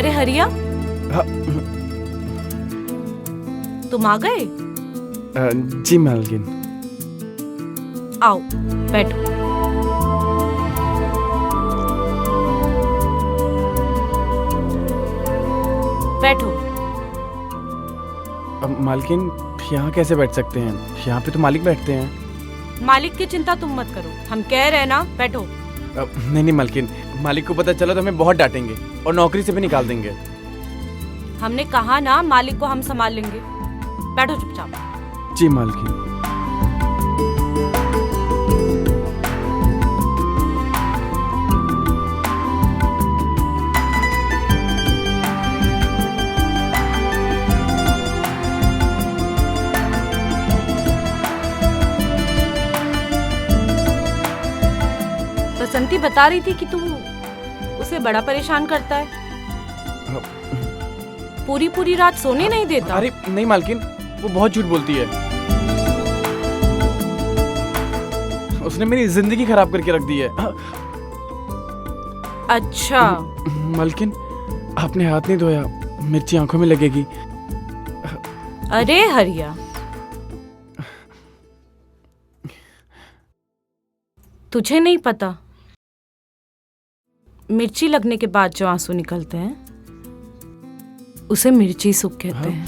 अरे हरिया, हाँ, तुम आ गए? जी मालकिन। आओ बैठो। बैठो। मालकिन यहाँ कैसे बैठ सकते हैं? यहाँ पे तो मालिक बैठते हैं। मालिक की चिंता तुम मत करो, हम कह रहे हैं ना, बैठो। नहीं नहीं मालकिन, मालिक को पता चला तो हमें बहुत डांटेंगे और नौकरी से भी निकाल देंगे। हमने कहा ना, मालिक को हम संभाल लेंगे। बैठो चुपचाप। जी मालकिन। बसंती बता रही थी कि तू उसे बड़ा परेशान करता है, पूरी पूरी रात सोने नहीं देता। अरे नहीं मालकिन, वो बहुत झूठ बोलती है। उसने मेरी जिंदगी खराब करके रख दी है। अच्छा मालकिन, आपने हाथ नहीं धोया, मिर्ची आंखों में लगेगी। अरे हरिया, तुझे नहीं पता, मिर्ची लगने के बाद जो आंसू निकलते हैं उसे मिर्ची सूख कहते हैं।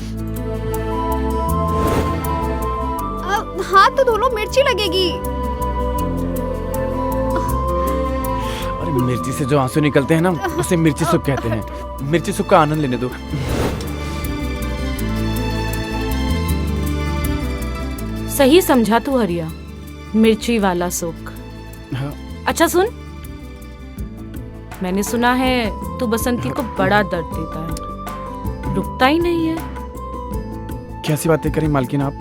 हाथ तो धो लो, मिर्ची लगेगी। अरे मिर्ची से जो आंसू निकलते हैं ना, उसे मिर्ची सूख कहते हैं। मिर्ची सूख का आनंद लेने दो। सही समझा तू हरिया, मिर्ची वाला सुख। हाँ। अच्छा सुन, मैंने सुना है तू बसंती को बड़ा दर्द देता है, रुकता ही नहीं है। कैसी बातें करें मालकिन आप?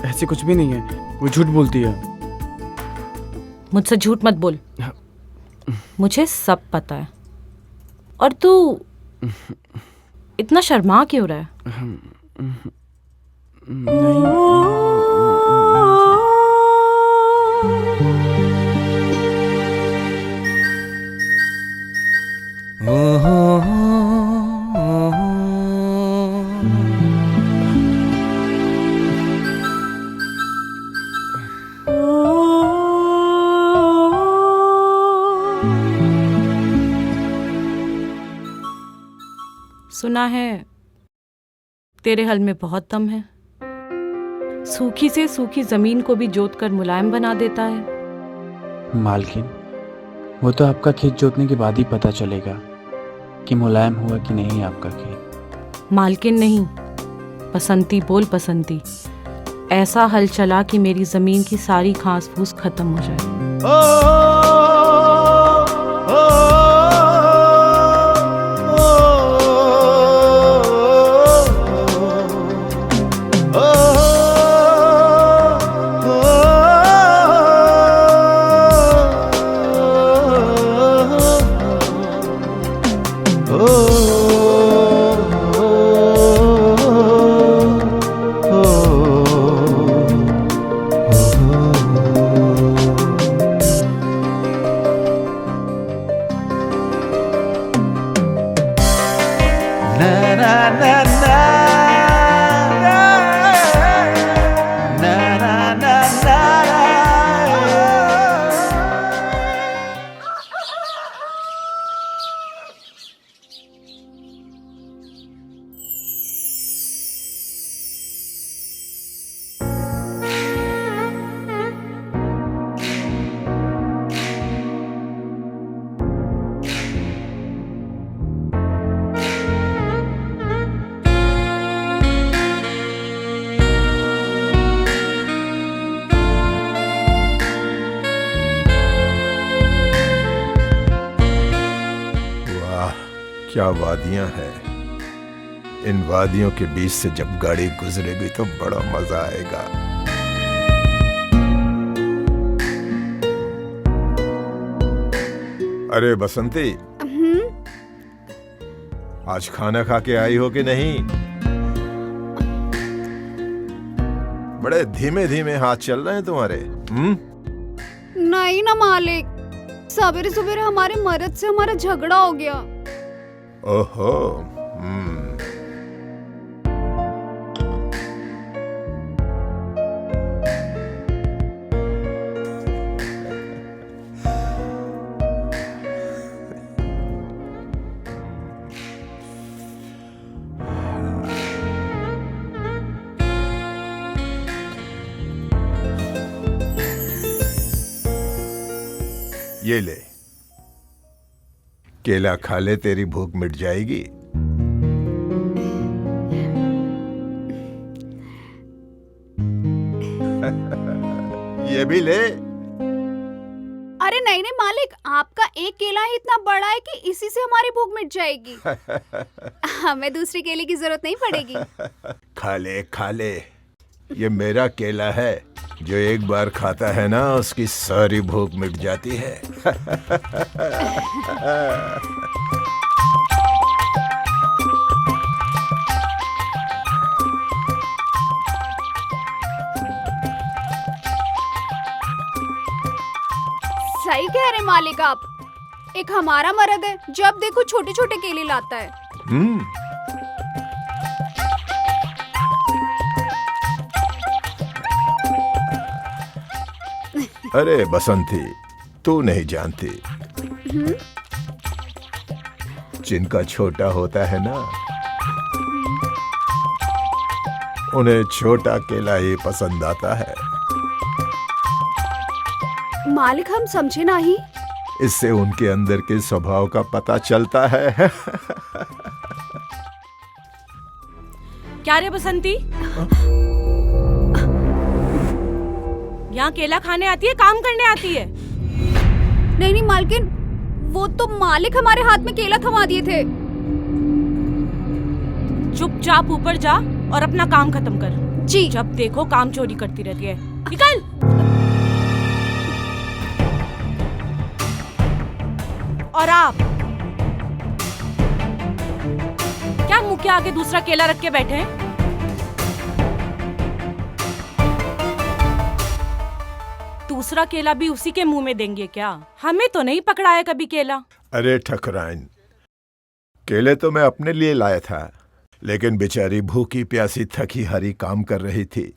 ऐसी कुछ भी नहीं है, वो झूठ बोलती है। मुझसे झूठ मत बोल, मुझे सब पता है। और तू इतना शर्मा क्यों रहा है? सुना है तेरे हल में बहुत दम है, सूखी से सूखी जमीन को भी जोत कर मुलायम बना देता है। मालकिन, वो तो आपका खेत जोतने के बाद ही पता चलेगा कि मुलायम हुआ कि नहीं आपका खेत। मालकिन नहीं, बसंती बोल बसंती। ऐसा हल चला कि मेरी जमीन की सारी घास फूस खत्म हो जाए। क्या वादियां हैं। इन वादियों के बीच से जब गाड़ी गुजरेगी तो बड़ा मजा आएगा। अरे बसंती, आज खाना खा के आई हो कि नहीं? बड़े धीमे धीमे हाथ चल रहे हैं तुम्हारे। नहीं ना मालिक, सवेरे सवेरे हमारे मर्द से हमारा झगड़ा हो गया। ओहो। ये ले, केला खा ले, तेरी भूख मिट जाएगी। ये भी ले। अरे नहीं नहीं मालिक, आपका एक केला ही इतना बड़ा है कि इसी से हमारी भूख मिट जाएगी। हमें दूसरे केले की जरूरत नहीं पड़ेगी। खा ले खा ले, ये मेरा केला है। जो एक बार खाता है ना, उसकी सारी भूख मिट जाती है। सही कह रहे मालिक आप। एक हमारा मर्द है, जब देखो छोटे छोटे केले लाता है। अरे बसंती, तू नहीं जानती, जिनका छोटा होता है ना, उन्हें छोटा केला ही पसंद आता है। मालिक हम समझे नहीं। इससे उनके अंदर के स्वभाव का पता चलता है। क्या रे बसंती, यहाँ केला खाने आती है, काम करने आती है? नहीं नहीं मालकिन, वो तो मालिक हमारे हाथ में केला थमा दिए थे। चुपचाप ऊपर जा और अपना काम खत्म कर। जी। जब देखो काम चोरी करती रहती है। निकल। और आप क्या मुंह के आगे दूसरा केला रख के बैठे हैं? दूसरा केला भी उसी के मुंह में देंगे क्या? हमें तो नहीं पकड़ाया कभी केला। अरे ठकराइन, केले तो मैं अपने लिए लाया था, लेकिन बेचारी भूखी प्यासी थकी हारी काम कर रही थी,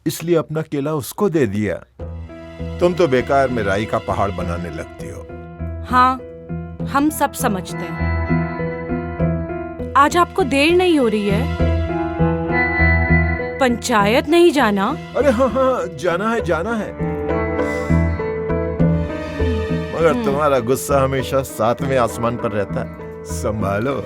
इसलिए अपना केला उसको दे दिया। तुम तो बेकार में राई का पहाड़ बनाने लगती हो। हाँ, हम सब समझते हैं। आज आपको देर नहीं हो रही है? पंचायत नहीं जाना? अरे हाँ हाँ, जाना है जाना है, मगर तुम्हारा गुस्सा हमेशा सातवें आसमान पर रहता है। संभालो।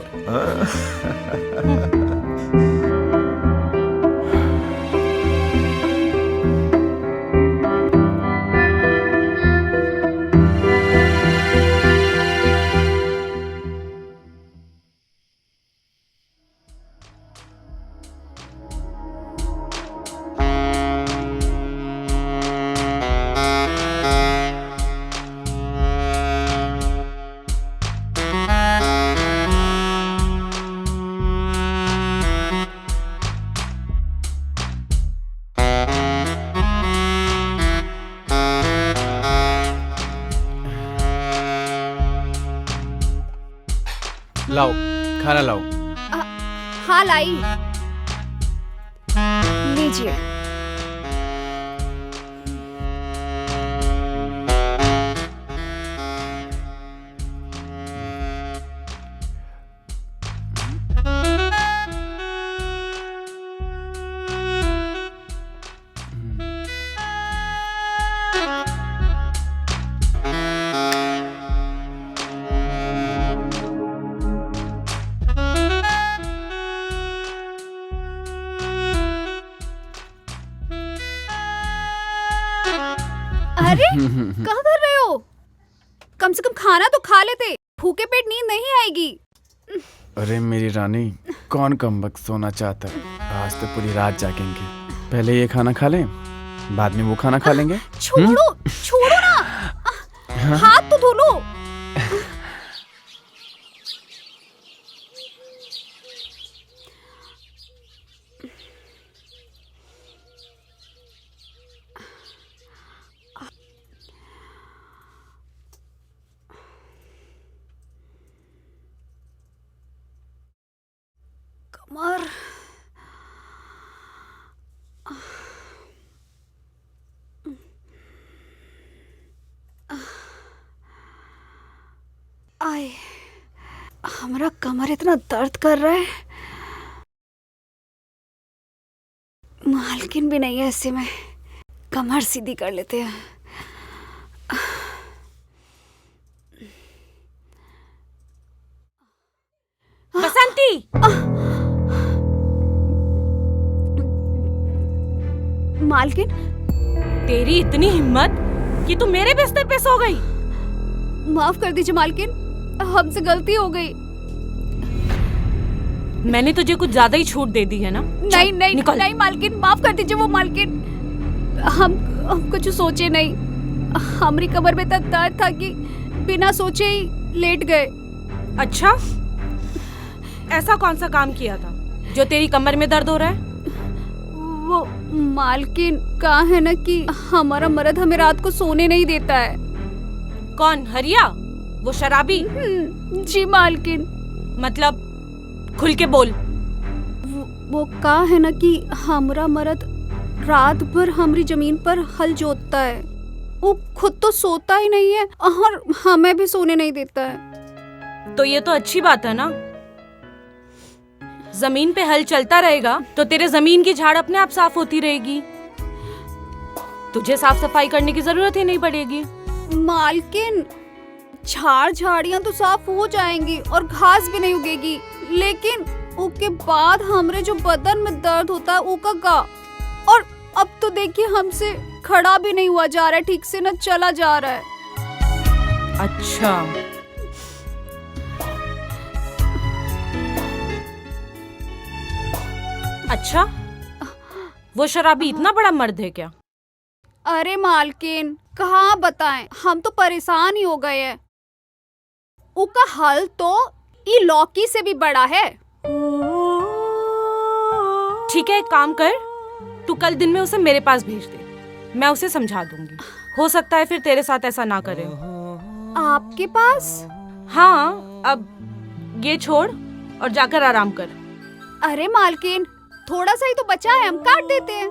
लाओ, खाना लाओ। हाँ लाई। लीजिए। अरे कहाँ कर रहे हो? कम से कम खाना तो खा लेते, भूखे पेट नींद नहीं आएगी। अरे मेरी रानी, कौन कमबख्त सोना चाहता है? आज तो पूरी रात जागेंगे। पहले ये खाना खा लें, बाद में वो खाना खा लेंगे। छोड़ो छोड़ो ना, हाथ तो धो लो। आए, हमारा कमर इतना दर्द कर रहा है। मालकिन भी नहीं है, ऐसे में कमर सीधी कर लेते हैं। बसंती, मालकिन, तेरी इतनी हिम्मत कि तू मेरे बिस्तर पे सो गई। माफ कर दीजिए मालकिन, हमसे गलती हो गई। मैंने तुझे कुछ ज्यादा ही छूट दे दी है ना। नहीं नहीं निकल। नहीं मालकिन, माफ कर दीजिए। वो मालकिन, हम कुछ सोचे नहीं। हमारी कमर में इतना दर्द था कि बिना सोचे ही लेट गए। अच्छा, ऐसा कौन सा काम किया था जो तेरी कमर में दर्द हो रहा है? वो मालकिन, कहा है ना कि हमारा मर्द हमें रात को सोने नहीं देता है। कौन? हरिया, वो शराबी? जी मालकिन। मतलब खुल के बोल। वो कहा है ना कि हमारा मर्द रात भर हमारी जमीन पर हल जोतता है। वो खुद तो सोता ही नहीं है और हमें भी सोने नहीं देता है। तो ये तो अच्छी बात है ना। जमीन पे हल चलता रहेगा तो तेरे जमीन की झाड़ अपने आप साफ होती रहेगी। तुझे साफ सफाई करने की जरूरत ही नहीं पड़ेगी। मालकिन, झाड़ियां तो साफ हो जाएंगी और घास भी नहीं उगेगी, लेकिन उसके बाद हमारे जो बदन में दर्द होता है वो का। और अब तो देखिए, हमसे खड़ा भी नहीं हुआ जा रहा है ठीक से, ना चला जा रहा है। अच्छा, अच्छा, वो शराबी इतना बड़ा मर्द है क्या? अरे मालकिन, कहाँ बताएं, हम तो परेशान ही हो गए हैं। उसका हल तो ये लौकी से भी बड़ा है। ठीक है, एक काम कर, तू कल दिन में उसे मेरे पास भेज दे, मैं उसे समझा दूंगी। हो सकता है फिर तेरे साथ ऐसा ना करे। आपके पास? हाँ, अब ये छोड़ और जाकर आराम कर। अरे मालकिन, थोड़ा सा ही तो बचा है, हम काट देते हैं।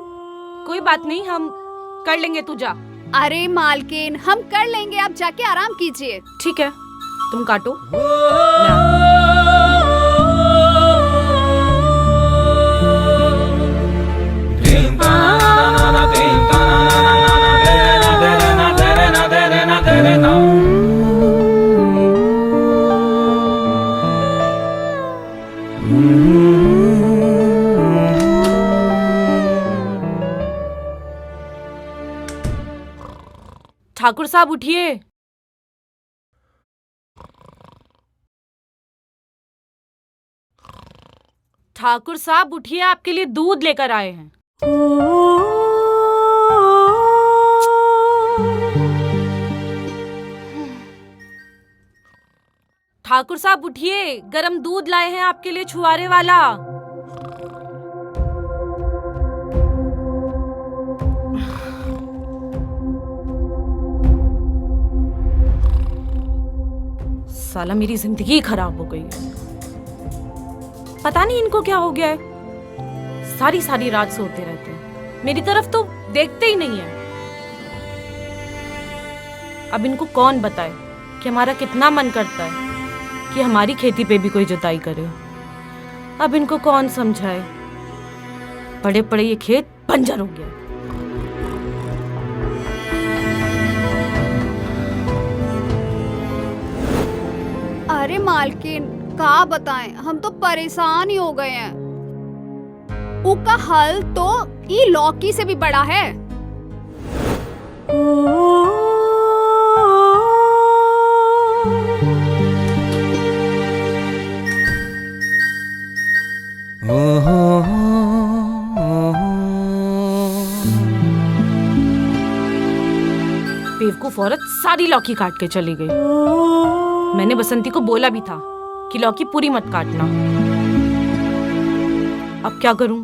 कोई बात नहीं, हम कर लेंगे, तू जा। अरे मालकिन, हम कर लेंगे, आप जाके आराम कीजिए। ठीक है, तुम काटो, मैं आती हूँ। ठाकुर साहब उठिए। ठाकुर साहब उठिए, आपके लिए दूध लेकर आए हैं। ठाकुर साहब उठिए, गरम दूध लाए हैं आपके लिए, छुआरे वाला। साला मेरी जिंदगी खराब हो गई है। पता नहीं इनको क्या हो गया है, सारी सारी रात सोते रहते हैं, मेरी तरफ तो देखते ही नहीं है। अब इनको कौन बताए कि हमारा कितना मन करता है कि हमारी खेती पे भी कोई जुताई करे। अब इनको कौन समझाए, पड़े पड़े ये खेत बंजर हो गया। अरे मालकिन, क्या बताएं, हम तो परेशान ही हो गए हैं। उसका हल तो ये लौकी से भी बड़ा है। बेवकूफ औरत सारी लौकी काट के चली गई। मैंने बसंती को बोला भी था कि लौकी पूरी मत काटना। अब क्या करूं?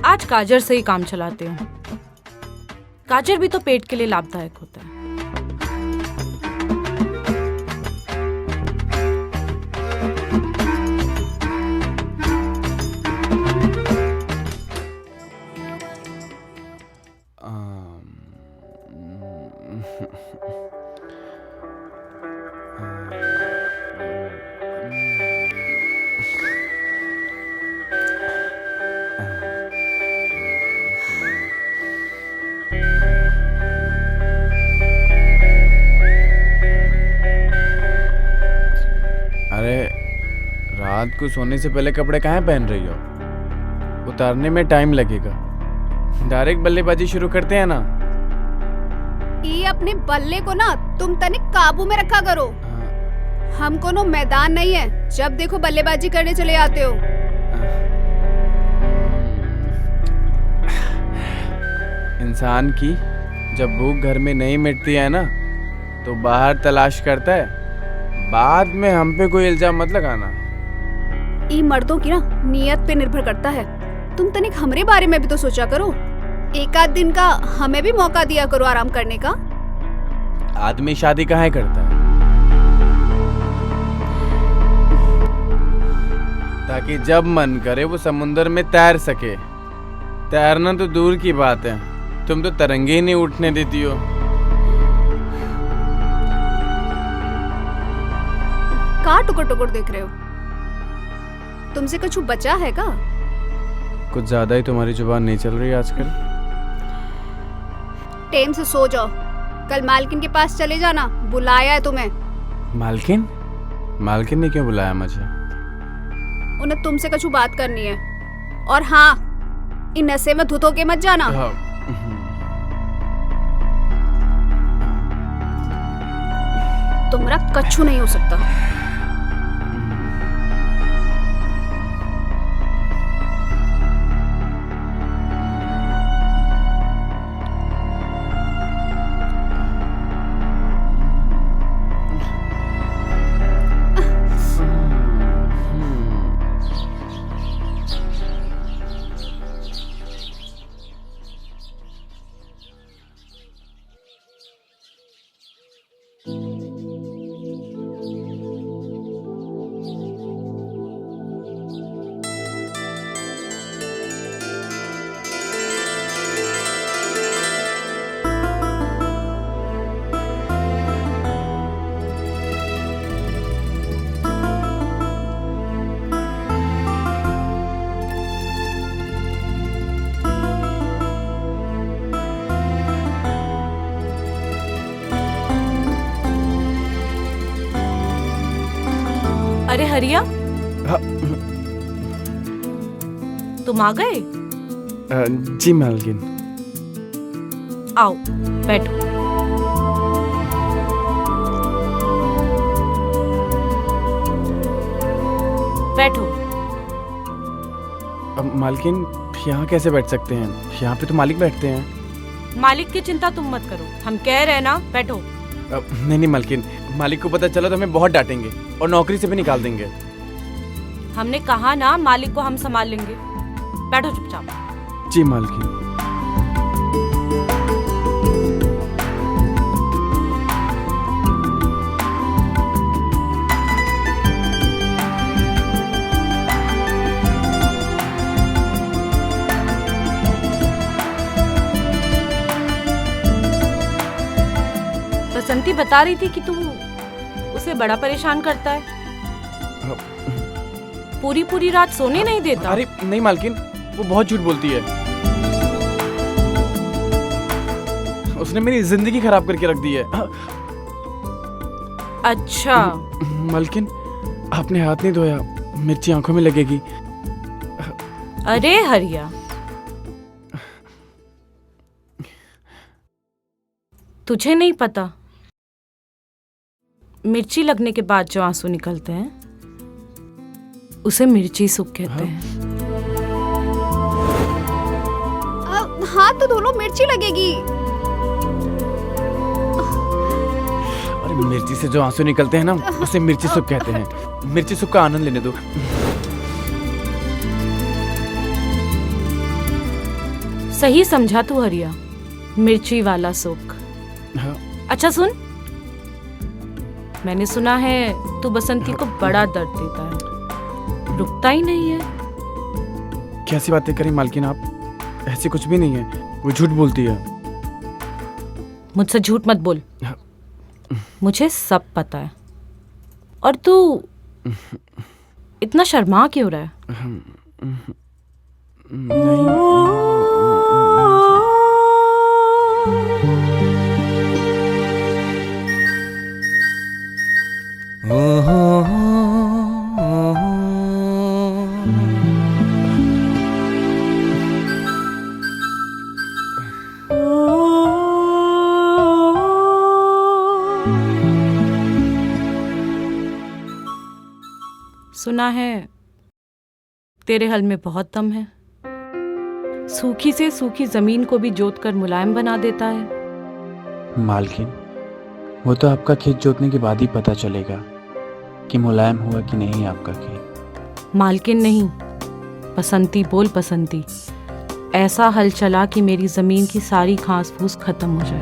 आज गाजर से ही काम चलाते हैं। गाजर भी तो पेट के लिए लाभदायक होता है। अरे रात को सोने से पहले कपड़े कहाँ पहन रही हो? उतारने में टाइम लगेगा। डायरेक्ट बल्लेबाजी शुरू करते हैं ना। ये अपने बल्ले को ना तुम तनिक काबू में रखा करो। हम कोनो मैदान नहीं है, जब देखो बल्लेबाजी करने चले आते हो। इंसान की जब भूख घर में नहीं मिटती है ना, तो बाहर तलाश करता है। बाद में हम पे कोई इल्जाम मत लगाना। ये मर्दों की ना नियत पे निर्भर करता है। तुम तनिक हमरे बारे में भी तो सोचा करो। एक आध दिन का हमें भी मौका दिया करो आराम करने का। आदमी शादी कहाँ करता है? ताकि जब मन करे वो समुंदर में तैर सके। तैरना तो दूर की बात है, तुम तो तरंगे ही नहीं उठने देती हो। का टुकुर टुकुर देख रहे हो? तुमसे कुछ बचा है का? कुछ ज्यादा ही तुम्हारी जुबान नहीं चल रही आजकल। टाइम से सो जाओ। कल मालकिन के पास चले जाना, बुलाया है तुम्हें। मालकिन? मालकिन ने क्यों बुलाया मुझे? उन्हें तुमसे कुछ बात करनी है। और हाँ, इन नशे में धुत होके मत जाना। तुम्हारा कच्छू नहीं हो सकता। अरे हरिया, तुम आ गए? जी मालकिन। आओ बैठो। बैठो। मालकिन यहाँ कैसे बैठ सकते हैं? यहाँ पे तो मालिक बैठते हैं। मालिक की चिंता तुम मत करो, हम कह रहे हैं ना, बैठो। नहीं नहीं मालकिन, मालिक को पता चला तो हमें बहुत डांटेंगे और नौकरी से भी निकाल देंगे। हमने कहा ना, मालिक को हम संभाल लेंगे। बैठो चुपचाप। जी मालकिन। बसंती बता रही थी कि तू उसे बड़ा परेशान करता है, पूरी पूरी रात सोने नहीं देता। अरे नहीं मालकिन, वो बहुत झूठ बोलती है। उसने मेरी जिंदगी खराब करके रख दी है। अच्छा मालकिन, आपने हाथ नहीं धोया, मिर्ची आंखों में लगेगी। अरे हरिया, तुझे नहीं पता, मिर्ची लगने के बाद जो आंसू निकलते हैं उसे मिर्ची सूख कहते हैं। हाथ तो धो लो, मिर्ची लगेगी। अरे मिर्ची से जो आंसू निकलते हैं ना, उसे मिर्ची सूख कहते हैं। मिर्ची सूख का आनंद लेने दो। सही समझा तू हरिया, मिर्ची वाला सूख। हाँ। अच्छा सुन, मैंने सुना है तू बसंती को बड़ा दर्द देता है, रुकता ही नहीं है। कैसी बातें करें मालकिन आप? ऐसी कुछ भी नहीं है, वो झूठ बोलती है। मुझसे झूठ मत बोल। मुझे सब पता है। और तू इतना शर्मा क्यों रहा है? सुना है तेरे हल में बहुत दम है। सूखी से सूखी जमीन को भी जोत कर मुलायम बना देता है। मालकिन, वो तो आपका खेत जोतने के बाद ही पता चलेगा कि मुलायम हुआ कि नहीं आपका खेत। मालकिन नहीं, बसंती बोल बसंती। ऐसा हल चला कि मेरी जमीन की सारी घास फूस खत्म हो जाए।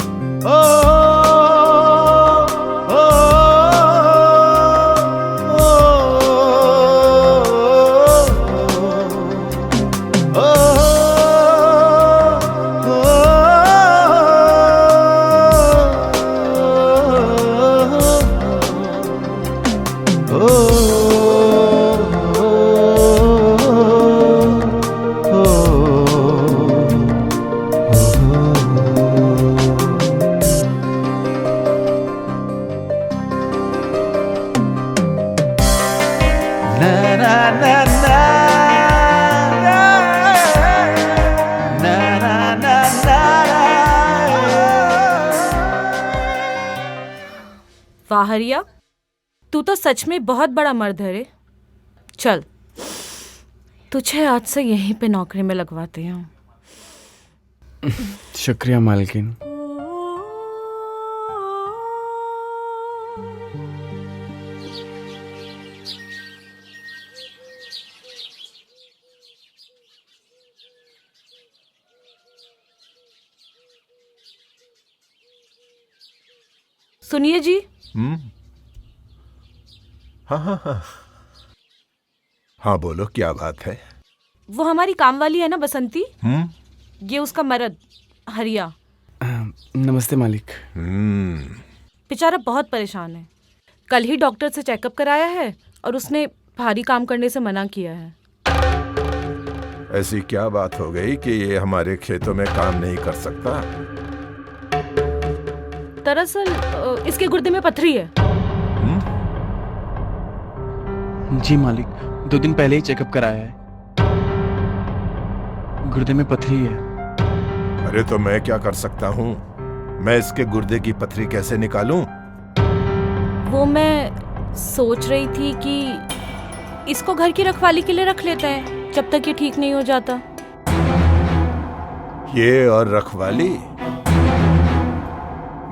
वाह हरिया, तू तो सच में बहुत बड़ा मर्द है रे। चल, तुझे आज से यहीं पे नौकरी में लगवाते हैं। शुक्रिया मालकिन। सुनिए जी। हाँ हाँ हाँ हाँ, बोलो क्या बात है? वो हमारी काम वाली है ना बसंती, ये उसका मर्द हरिया। नमस्ते मालिक। बेचारा बहुत परेशान है। कल ही डॉक्टर से चेकअप कराया है और उसने भारी काम करने से मना किया है। ऐसी क्या बात हो गई कि ये हमारे खेतों में काम नहीं कर सकता? दरअसल इसके गुर्दे में पथरी है। जी मालिक, 2 दिन पहले ही चेकअप कराया है। गुर्दे में पथरी है। अरे तो मैं क्या कर सकता हूँ? मैं इसके गुर्दे की पथरी कैसे निकालूं? वो मैं सोच रही थी कि इसको घर की रखवाली के लिए रख लेते हैं जब तक ये ठीक नहीं हो जाता। ये और रखवाली?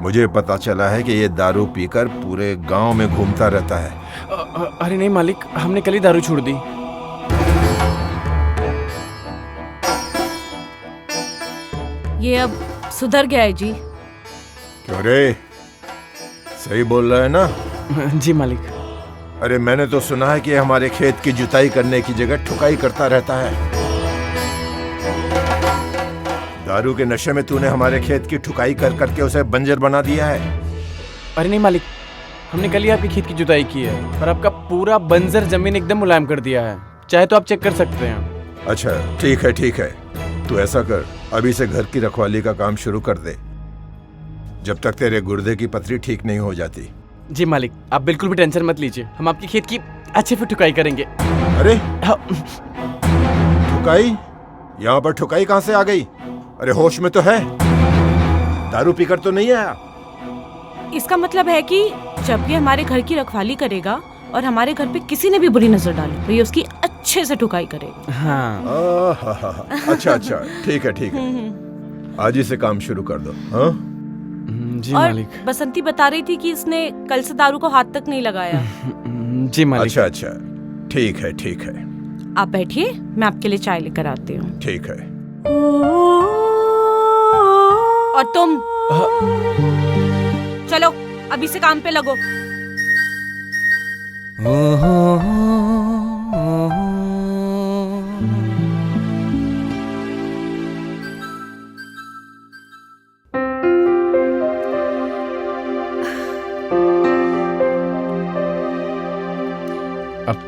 मुझे पता चला है कि ये दारू पीकर पूरे गांव में घूमता रहता है। अरे नहीं मालिक, हमने कल ही दारू छोड़ दी। ये अब सुधर गया है जी। क्यों रे, सही बोल रहा है ना? जी मालिक। अरे मैंने तो सुना है कि ये हमारे खेत की जुताई करने की जगह ठुकाई करता रहता है। दारू के नशे में तूने हमारे खेत की ठुकाई कर करके उसे बंजर बना दिया है। अरे नहीं मालिक, हमने कल ही आपकी खेत की जुताई की है और आपका पूरा बंजर जमीन एकदम मुलायम कर दिया है। चाहे तो आप चेक कर सकते हैं। अच्छा ठीक है ठीक है, तू ऐसा कर, अभी से घर की रखवाली का काम शुरू कर दे जब तक तेरे गुर्दे की पथरी ठीक नहीं हो जाती। जी मालिक, आप बिल्कुल भी टेंशन मत लीजिए, हम आपकी खेत की अच्छे से ठुकाई करेंगे। अरे ठुकाई? यहाँ पर ठुकाई कहाँ से आ गई? अरे होश में तो है, दारू पीकर तो नहीं आया। इसका मतलब है कि जब ये हमारे घर की रखवाली करेगा और हमारे घर पे किसी ने भी बुरी नजर डाली तो ये उसकी अच्छे से ठुकाई करेगा। हाँ। अच्छा अच्छा, ठीक है, आज ही से काम शुरू कर दो। हाँ जी और मालिक। बसंती बता रही थी कि इसने कल से दारू को हाथ तक नहीं लगाया। जी मालिक। अच्छा अच्छा, ठीक है, आप बैठिए, मैं आपके लिए चाय लेकर आती हूँ। ठीक है। और तुम चलो अभी से काम पे लगो।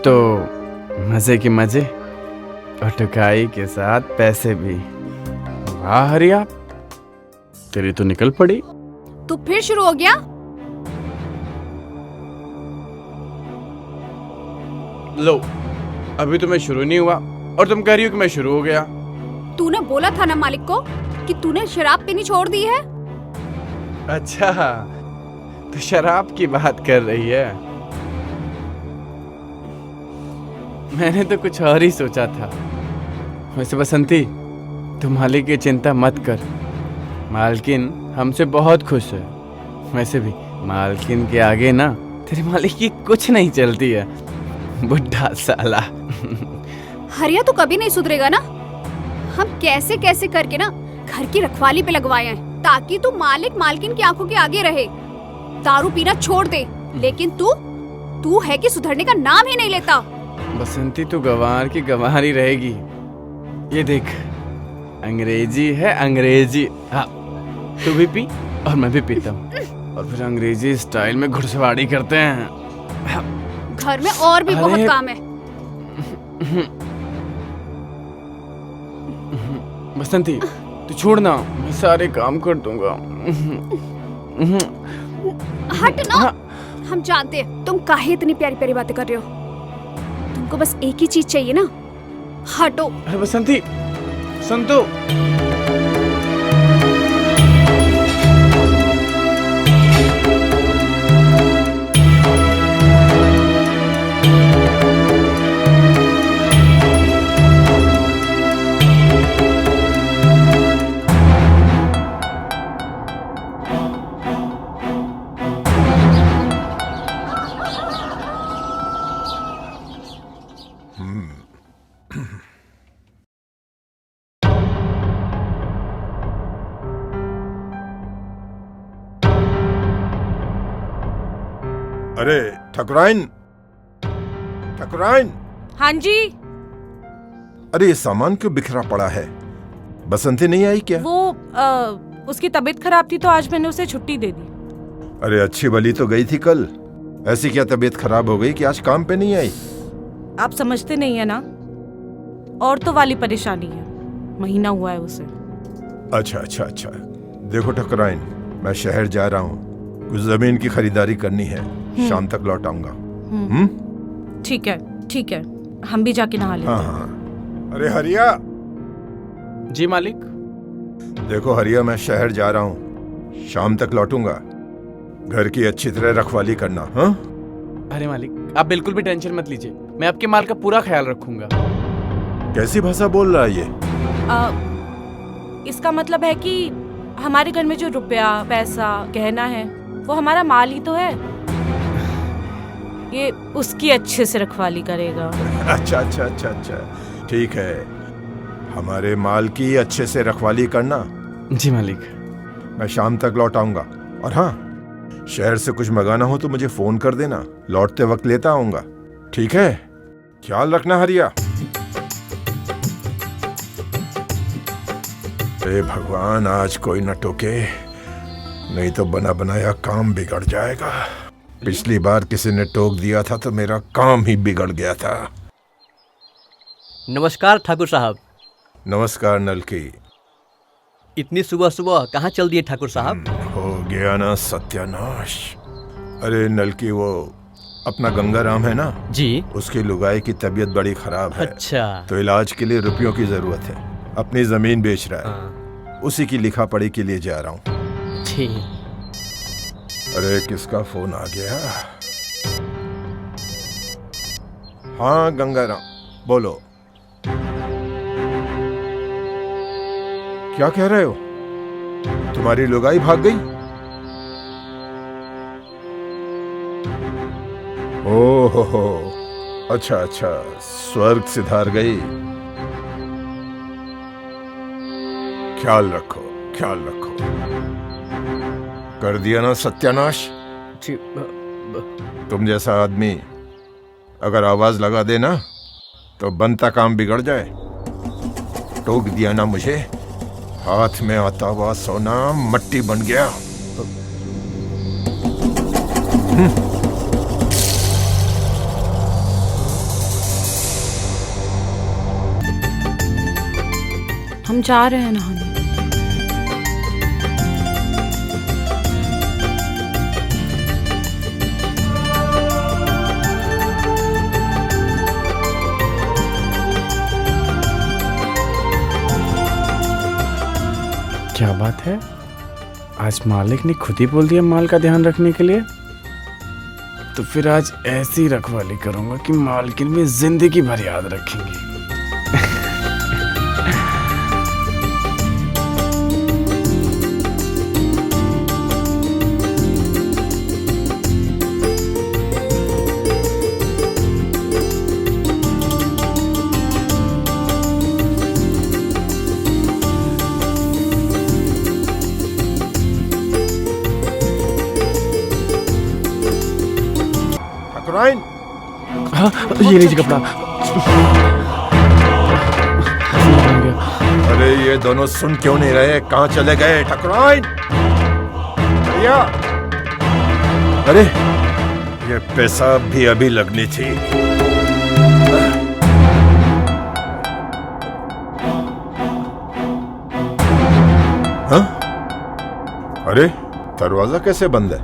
तो मजे के मजे और टुकाई के साथ पैसे भी। वाह हरिया, तेरी तो निकल पड़ी। तू फिर शुरू हो गया? लो, अभी तो मैं शुरू नहीं हुआ और तुम कह रही हो कि मैं शुरू हो गया। तूने बोला था ना मालिक को कि तूने शराब पीनी छोड़ दी है। अच्छा, तो शराब की बात कर रही है। मैंने तो कुछ और ही सोचा था। वैसे बसंती, तुम मालिक की चिंता मत कर, मालकिन हमसे बहुत खुश है। वैसे भी मालकिन के आगे ना तेरे मालिक की कुछ नहीं चलती है, बुढ़ा साला। हरिया तू कभी नहीं सुधरेगा ना। हम कैसे कैसे करके ना घर की रखवाली पे लगवाए हैं ताकि तू मालिक मालकिन की आंखों के आगे रहे। दारू पीना छोड़ दे, लेकिन तू है कि सुधरने का नाम ही नहीं लेता। बसंती, तू गंवार की गंवार ही रहेगी। ये देख, अंग्रेजी है अंग्रेजी। हाँ, तू भी पी और मैं भी पीता हूँ और फिर अंग्रेजी स्टाइल में घुड़सवारी करते हैं। घर में और भी बहुत काम है। बसंती, तू छोड़ ना, मैं सारे काम कर दूंगा। हट ना। हम जानते हैं तुम काहे इतनी प्यारी प्यारी बातें कर रहे हो। तुमको बस एक ही चीज चाहिए ना, हटो। अरे बसंती, सुन तो। अरे ठकुराइन, ठकुराइन, हाँ जी। अरे ये सामान क्यों बिखरा पड़ा है? बसंती नहीं आई क्या? वो उसकी तबीयत खराब थी तो आज मैंने उसे छुट्टी दे दी। अरे अच्छी भली तो गई थी कल, ऐसी क्या तबीयत खराब हो गई कि आज काम पे नहीं आई? आप समझते नहीं है ना, औरतों वाली परेशानी है, महीना हुआ है उसे। अच्छा अच्छा अच्छा, देखो ठकुराइन, मैं शहर जा रहा हूँ, कुछ जमीन की खरीदारी करनी है, शाम तक लौट आऊंगा। ठीक है ठीक है, हम भी जाके नहा लेते हाँ हैं। हाँ। अरे हरिया, जी मालिक। देखो हरिया, मैं शहर जा रहा हूँ, शाम तक लौटूंगा, घर की अच्छी तरह रखवाली करना। हाँ? अरे मालिक, आप बिल्कुल भी टेंशन मत लीजिए, मैं आपके माल का पूरा ख्याल रखूंगा। कैसी भाषा बोल रहा है ये? इसका मतलब है कि हमारे घर में जो रुपया पैसा गहना है वो हमारा माल ही तो है, ये उसकी अच्छे से रखवाली करेगा। अच्छा अच्छा अच्छा अच्छा, ठीक है, हमारे माल की अच्छे से रखवाली करना। जी मालिक। मैं शाम तक लौट आऊंगा, और हाँ, शहर से कुछ मंगाना हो तो मुझे फोन कर देना, लौटते वक्त लेता आऊंगा। ठीक है, ख्याल रखना हरिया। हे भगवान, आज कोई न टोके, नहीं तो बना बनाया काम बिगड़ जाएगा। पिछली बार किसी ने टोक दिया था तो मेरा काम ही बिगड़ गया था। नमस्कार ठाकुर साहब। नमस्कार नलकी। इतनी सुबह सुबह कहाँ चल दिए ठाकुर साहब? हो गया ना सत्यानाश। अरे नलकी, वो अपना गंगाराम है ना जी, उसकी लुगाई की तबीयत बड़ी खराब है। अच्छा। तो इलाज के लिए रुपयों की जरूरत है, अपनी जमीन बेच रहा है। हाँ। उसी की लिखा पढ़ी के लिए जा रहा हूँ। जी। अरे किसका फोन आ गया? हाँ गंगाराम, बोलो। क्या कह रहे हो? तुम्हारी लुगाई भाग गई? ओहो, अच्छा अच्छा, स्वर्ग सिधार गई। ख्याल रखो, ख्याल रखो। कर दिया ना सत्यानाश। तुम जैसा आदमी अगर आवाज लगा देना तो बनता काम बिगड़ जाए। टोक दिया ना मुझे, हाथ में आता हुआ सोना मट्टी बन गया। हम जा रहे हैं नहाने। क्या बात है, आज मालिक ने खुद ही बोल दिया माल का ध्यान रखने के लिए। तो फिर आज ऐसी रखवाली करूंगा कि मालकिन में जिंदगी भर याद रखेंगी। ठाकुराइन, हाँ, ये लीजिए कपड़ा। अरे ये दोनों सुन क्यों नहीं रहे? कहाँ चले गए ठाकुराइन? भैया, अरे ये पेशाब भी अभी लगनी थी। हाँ? अरे दरवाजा कैसे बंद है?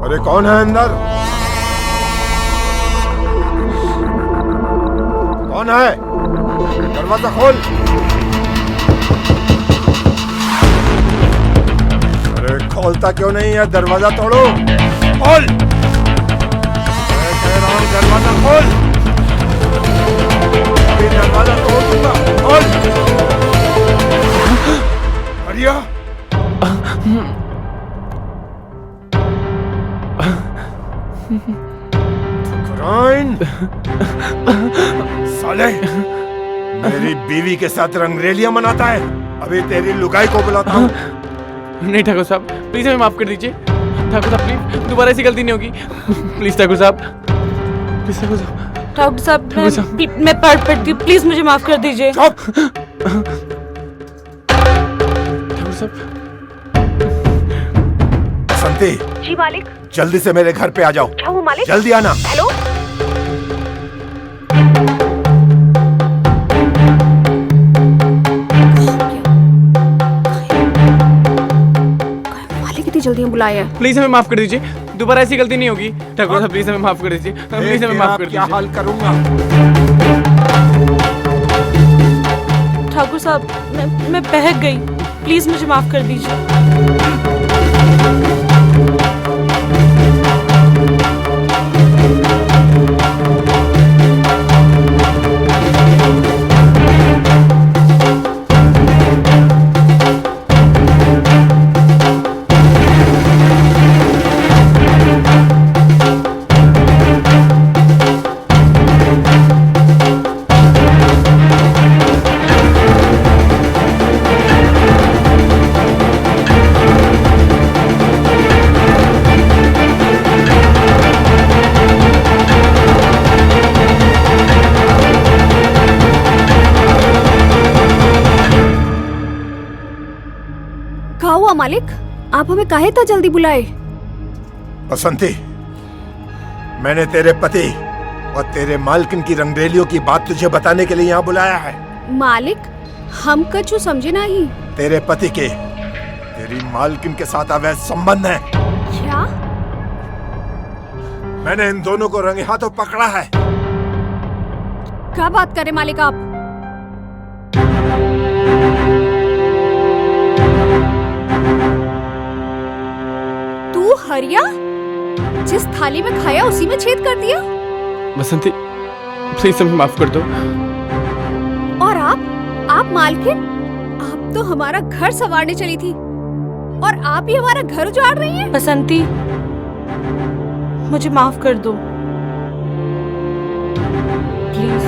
अरे कौन है अंदर? कौन है? दरवाजा खोल। अरे खोलता क्यों नहीं है? दरवाजा तोड़ो। खोल। मैं कह रहा हूं दरवाजा खोल। अभी दरवाजा तोड़ दूंगा। खोल। हरिया। ठाकुराइन, साले मेरी बीवी के साथ रंगरेलियां मनाता है। अभी तेरी लुगाई को बुलाता हूँ। नहीं ठाकुर साहब, प्लीज हमें माफ कर दीजिए। ठाकुर साहब प्लीज, दोबारा ऐसी गलती नहीं होगी। प्लीज ठाकुर साहब, प्लीज ठाकुर साहब। ठाकुर साहब, ठाकुर साहब। मैं पैर पड़ती हूँ, प्लीज मुझे माफ कर दीजिए। चुप। ठाकुर साहब। बसंती, जी मालिक। जल्दी से मेरे घर पे आ जाओ। क्या हुआ मालिक? जल्दी आना। हेलो। मालिक इतनी जल्दी बुलाया है। प्लीज हमें माफ कर दीजिए, दोबारा ऐसी गलती नहीं होगी। ठाकुर साहब प्लीज हमें माफ कर दीजिए, प्लीज हमें माफ कर क्या दीजिए। हाल करूंगा? ठाकुर साहब, मैं बहक गई, प्लीज मुझे माफ कर दीजिए। क्या हुआ मालिक? आप हमें काहे इतना जल्दी बुलाए? बसंती, मैंने तेरे पति और तेरे मालकिन की रंगरेलियों की बात तुझे बताने के लिए यहाँ बुलाया है। मालिक, हम कछु समझे नहीं। तेरे पति के तेरी मालकिन के साथ अवैध संबंध है। क्या? मैंने इन दोनों को रंगे हाथों पकड़ा है। क्या बात करे मालिक आप? तू हरिया, जिस थाली में खाया उसी में छेद कर दिया। बसंती प्लीज हमें माफ कर दो। और आप मालकिन, आप तो हमारा घर संवारने चली थी और आप ही हमारा घर उजाड़ रही हैं। बसंती, मुझे माफ कर दो प्लीज।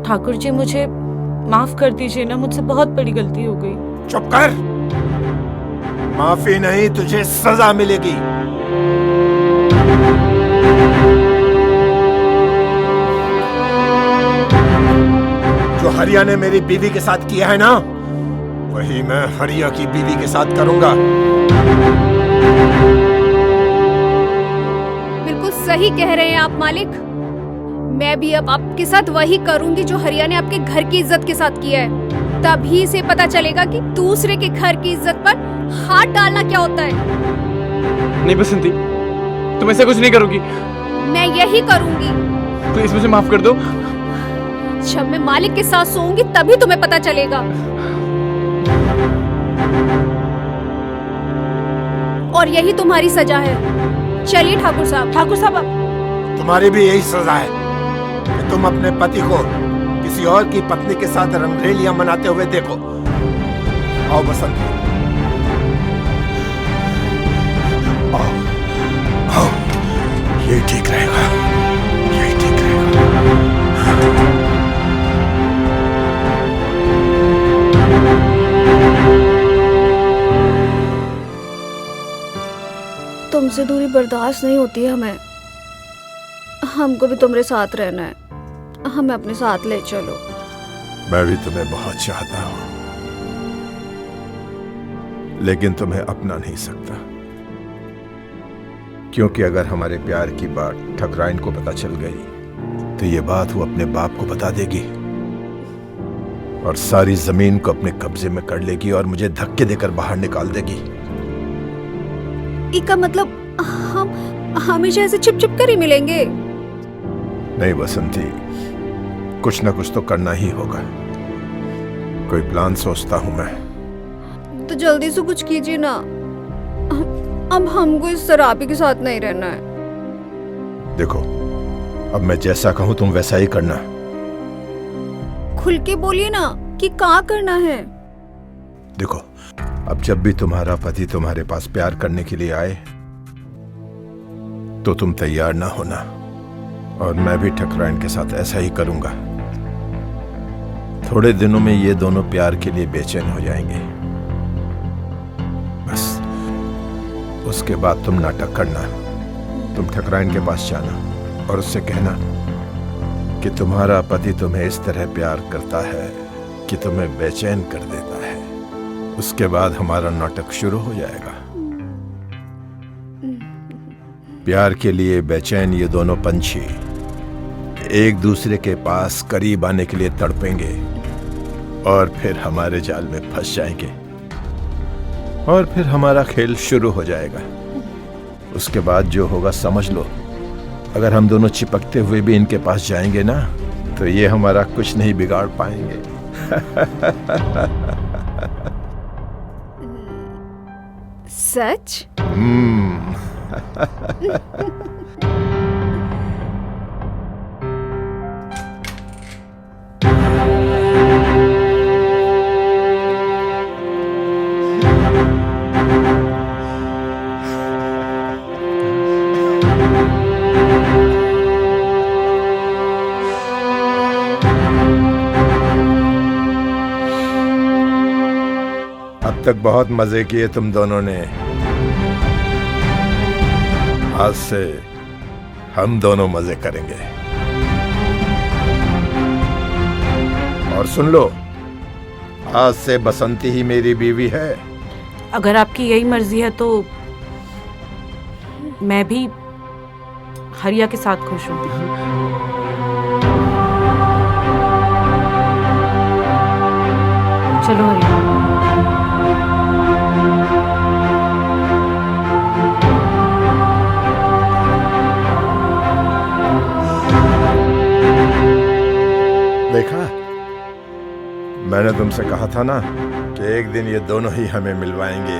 ठाकुर जी, मुझे माफ कर दीजिए ना, मुझसे बहुत बड़ी गलती हो गई। चुप कर। माफी नहीं, तुझे सजा मिलेगी। जो हरिया ने मेरी बीवी के साथ किया है ना, वही मैं हरिया की बीवी के साथ करूंगा। सही कह रहे हैं आप मालिक। मैं भी अब आपके साथ वही करूंगी जो हरिया ने आपके घर की इज्जत के साथ किया है। तभी से पता चलेगा कि दूसरे के घर की इज्जत पर हाथ डालना क्या होता है। नहीं बसंती, तुम ऐसा कुछ नहीं करोगी। मैं यही करूंगी। प्लीज मुझे माफ कर दो। जब मैं मालिक के साथ सोऊंगी तभी तुम्हें पता चलेगा। और यही तुम्हारी सजा है। चलिए ठाकुर साहब। ठाकुर साहब तुम्हारी भी यही सजा है कि तुम अपने पति को किसी और की पत्नी के साथ रंगरेलियां मनाते हुए देखो। आओ बसंती, आओ, आओ, यही ठीक रहेगा, यही ठीक रहेगा। तुमसे दूरी बर्दाश्त नहीं होती है हमें। हमको भी तुम्हारे साथ रहना है। हमें अपने साथ ले चलो। मैं भी तुम्हें बहुत चाहता हूं, लेकिन तुम्हें अपना नहीं सकता, क्योंकि अगर हमारे प्यार की बात ठकराइन को पता चल गई तो ये बात वो अपने बाप को बता देगी और सारी जमीन को अपने कब्जे में कर लेगी और मुझे धक्के देकर बाहर निकाल देगी। इसका मतलब हम हमेशा ऐसे छिप छिप कर ही मिलेंगे? नहीं बसंती, कुछ ना कुछ तो करना ही होगा। कोई प्लान सोचता हूं मैं। तो जल्दी से कुछ कीजिए ना। अब हमको इस शराबी के साथ नहीं रहना है। देखो, अब मैं जैसा कहूं तुम वैसा ही करना। खुल के बोलिए ना कि क्या करना है। देखो, अब जब भी तुम्हारा पति तुम्हारे पास प्यार करने के लिए आए तो तुम तैयार ना होना, और मैं भी ठकराइन के साथ ऐसा ही करूंगा। थोड़े दिनों में ये दोनों प्यार के लिए बेचैन हो जाएंगे। बस उसके बाद तुम नाटक करना। तुम ठकराइन के पास जाना और उससे कहना कि तुम्हारा पति तुम्हें इस तरह प्यार करता है कि तुम्हें बेचैन कर देता है। उसके बाद हमारा नाटक शुरू हो जाएगा। प्यार के लिए बेचैन ये दोनों पंछी एक दूसरे के पास करीब आने के लिए तड़पेंगे और फिर हमारे जाल में फंस जाएंगे और फिर हमारा खेल शुरू हो जाएगा। उसके बाद जो होगा समझ लो। अगर हम दोनों चिपकते हुए भी इनके पास जाएंगे ना तो ये हमारा कुछ नहीं बिगाड़ पाएंगे। सच? अब तक बहुत मजे किए तुम दोनों ने। आज से हम दोनों मजे करेंगे। और सुन लो, आज से बसंती ही मेरी बीवी है। अगर आपकी यही मर्जी है तो मैं भी हरिया के साथ खुश हूँ। चलो हरिया। देखा, मैंने तुमसे कहा था ना कि एक दिन ये दोनों ही हमें मिलवाएंगे।